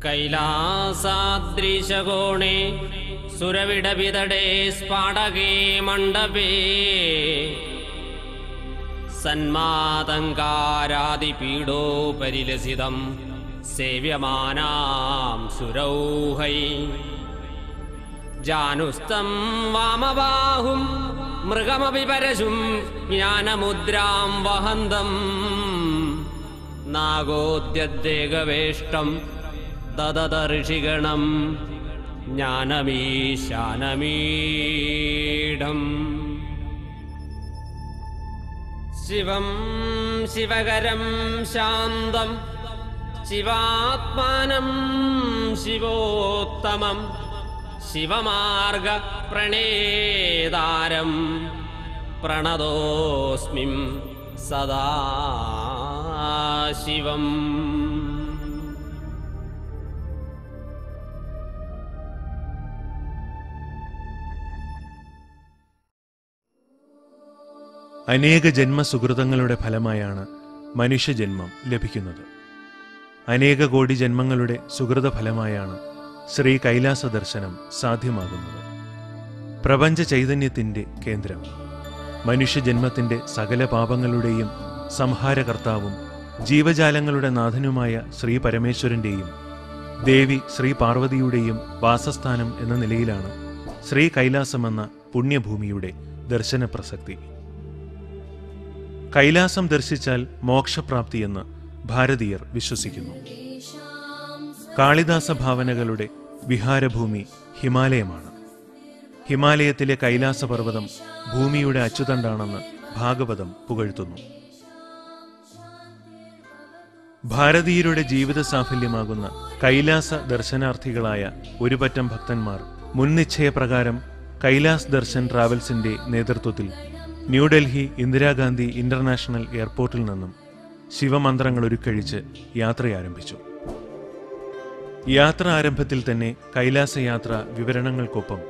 കൈലാസാദ്രിശകോണേ സുരവിടവിതടേ സ്ഫാടകേ മണ്ഡപേ സന്മാതങ്കാരാദിപീഡോപരിലസിതം സേവ്യമാനാം സുരൗഹൈ ജാനുസ്തം വാമബാഹും മൃഗമപി പരശും ജ്ഞാനമുദ്രാം വഹന്തം നാഗോദ്യദ്ദേകവേഷ്ടം ദദത ഋഷിഗണം ജ്ഞാനമീശാനമീഢം ശിവം ശിവകരം ശാന്തം ശിവാത്മാനം ശിവോത്തമം ശിവമാർഗ പ്രണേതാരം പ്രണതോസ്മി സദാ ശിവം. അനേക ജന്മസുഹൃതങ്ങളുടെ ഫലമായാണ് മനുഷ്യജന്മം ലഭിക്കുന്നത്. അനേക കോടി ജന്മങ്ങളുടെ സുഹൃത ഫലമായാണ് ശ്രീ കൈലാസ ദർശനം സാധ്യമാകുന്നത്. പ്രപഞ്ച ചൈതന്യത്തിൻ്റെ കേന്ദ്രം, മനുഷ്യജന്മത്തിൻ്റെ സകല പാപങ്ങളുടെയും സംഹാരകർത്താവും ജീവജാലങ്ങളുടെ നാഥനുമായ ശ്രീ പരമേശ്വരൻ്റെയും ദേവി ശ്രീ പാർവതിയുടെയും വാസസ്ഥാനം എന്ന നിലയിലാണ് ശ്രീ കൈലാസമെന്ന പുണ്യഭൂമിയുടെ ദർശന പ്രസക്തി. കൈലാസം ദർശിച്ചാൽ മോക്ഷപ്രാപ്തിയെന്ന് ഭാരതീയർ വിശ്വസിക്കുന്നു. കാളിദാസ ഭാവനകളുടെ വിഹാരഭൂമി ഹിമാലയമാണ്. ഹിമാലയത്തിലെ കൈലാസപർവ്വതം ഭൂമിയുടെ അച്ചുതണ്ടാണെന്ന് ഭാഗവതം പുകഴ്ത്തുന്നു. ഭാരതീയരുടെ ജീവിത സാഫല്യമാകുന്ന കൈലാസ ദർശനാർത്ഥികളായ ഒരുപറ്റം ഭക്തന്മാർ മുൻനിശ്ചയപ്രകാരം കൈലാസ് ദർശൻ ട്രാവൽസിന്റെ നേതൃത്വത്തിൽ ന്യൂഡൽഹി ഇന്ദിരാഗാന്ധി ഇന്റർനാഷണൽ എയർപോർട്ടിൽ നിന്നും ശിവമന്ത്രങ്ങൾ ഉരുക്കഴിച്ച് യാത്രയാരംഭിച്ചു. യാത്ര ആരംഭത്തിൽ തന്നെ കൈലാസയാത്ര വിവരണങ്ങൾക്കൊപ്പം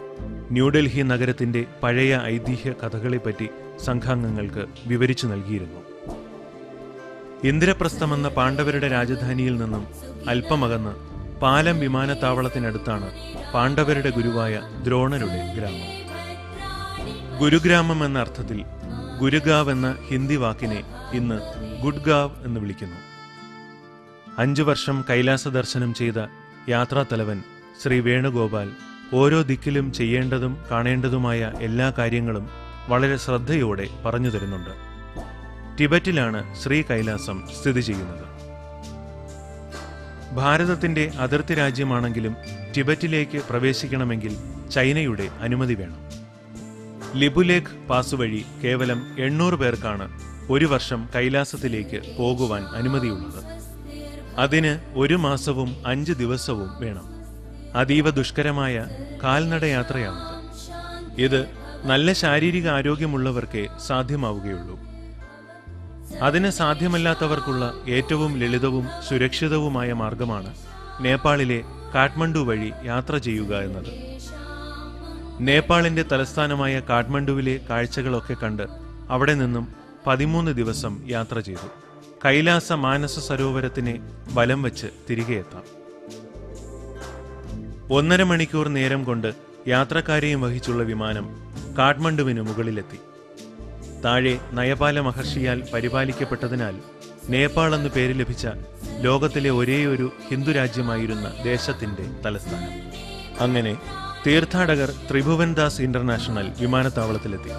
ന്യൂഡൽഹി നഗരത്തിന്റെ പഴയ ഐതിഹ്യ കഥകളെപ്പറ്റി സംഘാംഗങ്ങൾക്ക് വിവരിച്ചു നൽകിയിരുന്നു. ഇന്ദ്രപ്രസ്ഥമെന്ന പാണ്ഡവരുടെ രാജധാനിയിൽ നിന്നും അല്പമകന്ന് പാലം വിമാനത്താവളത്തിനടുത്താണ് പാണ്ഡവരുടെ ഗുരുവായ ദ്രോണരുടെ ഗ്രാമം. ഗുരുഗ്രാമം എന്ന അർത്ഥത്തിൽ ഗുരുഗാവ് എന്ന ഹിന്ദി വാക്കിനെ ഇന്ന് ഗുഡ്ഗാവ് എന്ന് വിളിക്കുന്നു. 5 വർഷം കൈലാസ ദർശനം ചെയ്ത യാത്രാത്തലവൻ ശ്രീ വേണുഗോപാൽ ഓരോ ദിക്കിലും ചെയ്യേണ്ടതും കാണേണ്ടതുമായ എല്ലാ കാര്യങ്ങളും വളരെ ശ്രദ്ധയോടെ പറഞ്ഞു തരുന്നുണ്ട്. ടിബറ്റിലാണ് ശ്രീ കൈലാസം സ്ഥിതി ചെയ്യുന്നത്. ഭാരതത്തിന്റെ അതിർത്തി രാജ്യമാണെങ്കിലും ടിബറ്റിലേക്ക് പ്രവേശിക്കണമെങ്കിൽ ചൈനയുടെ അനുമതി വേണം. ലിബുലേഖ് പാസ് വഴി കേവലം 800 പേർക്കാണ് 1 വർഷം കൈലാസത്തിലേക്ക് പോകുവാൻ അനുമതിയുള്ളത്. അതിന് 1 മാസവും 5 ദിവസവും വേണം. അതീവ ദുഷ്കരമായ കാൽനടയാത്രയാണത്. ഇത് നല്ല ശാരീരിക ആരോഗ്യമുള്ളവർക്കേ സാധ്യമാവുകയുള്ളൂ. അതിന് സാധ്യമല്ലാത്തവർക്കുള്ള ഏറ്റവും ലളിതവും സുരക്ഷിതവുമായ മാർഗമാണ് നേപ്പാളിലെ കാഠ്മണ്ഡു വഴി യാത്ര ചെയ്യുക എന്നത്. നേപ്പാളിന്റെ തലസ്ഥാനമായ കാഠ്മണ്ഡുവിലെ കാഴ്ചകളൊക്കെ കണ്ട് അവിടെ നിന്നും 13 ദിവസം യാത്ര ചെയ്തു കൈലാസ മാനസ സരോവരത്തിനെ വലം വച്ച് തിരികെ എത്താം. 1.5 മണിക്കൂർ നേരം കൊണ്ട് യാത്രക്കാരെയും വഹിച്ചുള്ള വിമാനം കാഠ്മണ്ഡുവിന് മുകളിലെത്തി. താഴെ നയപാല മഹർഷിയാൽ പരിപാലിക്കപ്പെട്ടതിനാൽ നേപ്പാൾ എന്ന് പേര് ലഭിച്ച ലോകത്തിലെ ഒരേയൊരു ഹിന്ദു രാജ്യമായിരുന്ന ദേശത്തിന്റെ തലസ്ഥാനം. അങ്ങനെ തീർത്ഥാടകർ ത്രിഭുവൻദാസ് ഇന്റർനാഷണൽ വിമാനത്താവളത്തിലെത്തി.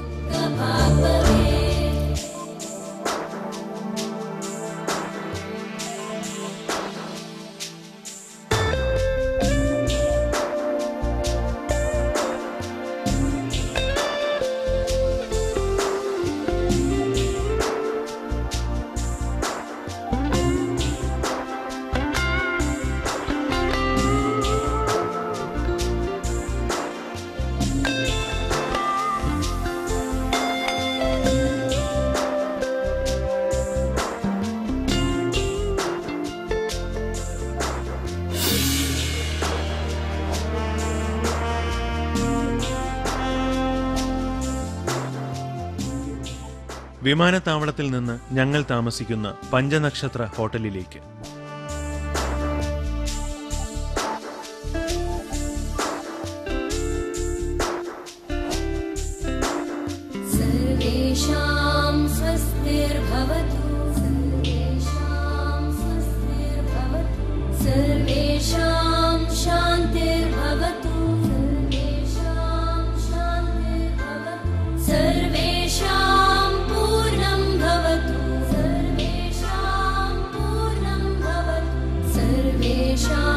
വിമാനത്താവളത്തിൽ നിന്ന് ഞങ്ങൾ താമസിക്കുന്ന പഞ്ചനക്ഷത്ര ഹോട്ടലിലേക്ക്. सर्वेषां